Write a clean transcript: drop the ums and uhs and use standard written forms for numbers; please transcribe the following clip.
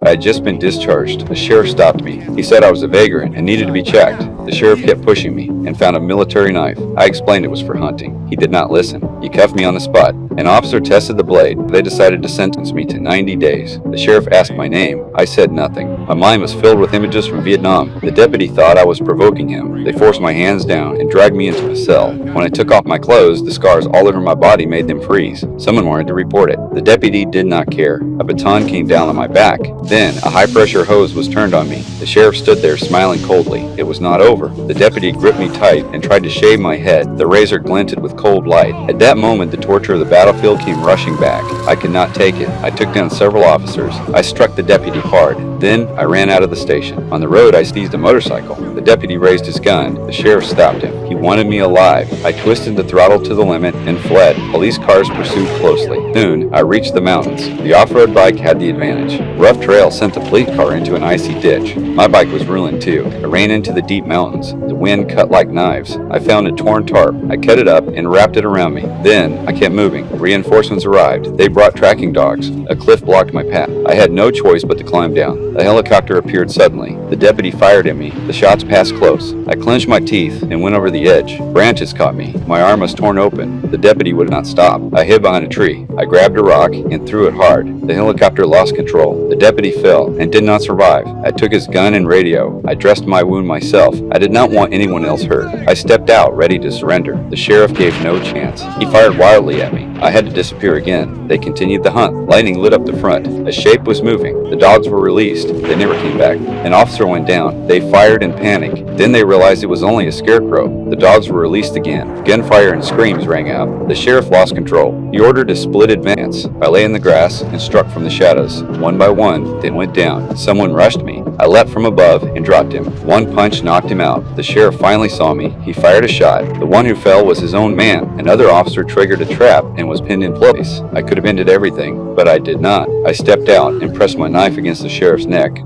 I had just been discharged. The sheriff stopped me. He said I was a vagrant and needed to be checked. The sheriff kept pushing me and found a military knife. I explained it was for hunting. He did not listen. He cuffed me on the spot. An officer tested the blade. They decided to sentence me to 90 days. The sheriff asked my name. I said nothing. My mind was filled with images from Vietnam. The deputy thought I was provoking him. They forced my hands down and dragged me into a cell. When I took off my clothes, the scars all over my body made them freeze. Someone wanted to report it. The deputy did not care. A baton came down on my back. Then, a high-pressure hose was turned on me. The sheriff stood there smiling coldly. It was not over. The deputy gripped me tight and tried to shave my head. The razor glinted with cold light. At that moment, the torture of the battlefield came rushing back. I could not take it. I took down several officers. I struck the deputy hard. Then, I ran out of the station. On the road, I seized a motorcycle. The deputy raised his gun. The sheriff stopped him. He wanted me alive. I twisted the throttle to the limit and fled. Police cars pursued closely. Soon, I reached the mountains. The off-road bike had the advantage. Rough trail sent the police car into an icy ditch. My bike was ruined too. I ran into the deep mountains. The wind cut like knives. I found a torn tarp. I cut it up and wrapped it around me. Then, I kept moving. Reinforcements arrived. They brought tracking dogs. A cliff blocked my path. I had no choice but to climb down. A helicopter appeared suddenly. The deputy fired at me. The shots passed close. I clenched my teeth and went over the edge. Branches caught me. My arm was torn open. The deputy would not stop. I hid behind a tree. I grabbed a rock and threw it hard. The helicopter lost control. The deputy fell and did not survive. I took his gun and radio. I dressed my wound myself. I did not want anyone else hurt. I stepped out, ready to surrender. The sheriff gave no chance. He fired wildly at me. I had to disappear again. They continued the hunt. Lightning lit up the front. A shape was moving. The dogs were released. They never came back. An officer went down. They fired in panic. Then they realized it was only a scarecrow. The dogs were released again. Gunfire and screams rang out. The sheriff lost control. He ordered a split advance. I lay in the grass and struck from the shadows. One by one, they went down. Someone rushed me. I leapt from above and dropped him. One punch knocked him out. The sheriff finally saw me. He fired a shot. The one who fell was his own man. Another officer triggered a trap and was pinned in place. I could have ended everything, but I did not. I stepped out and pressed my knife against the sheriff's neck.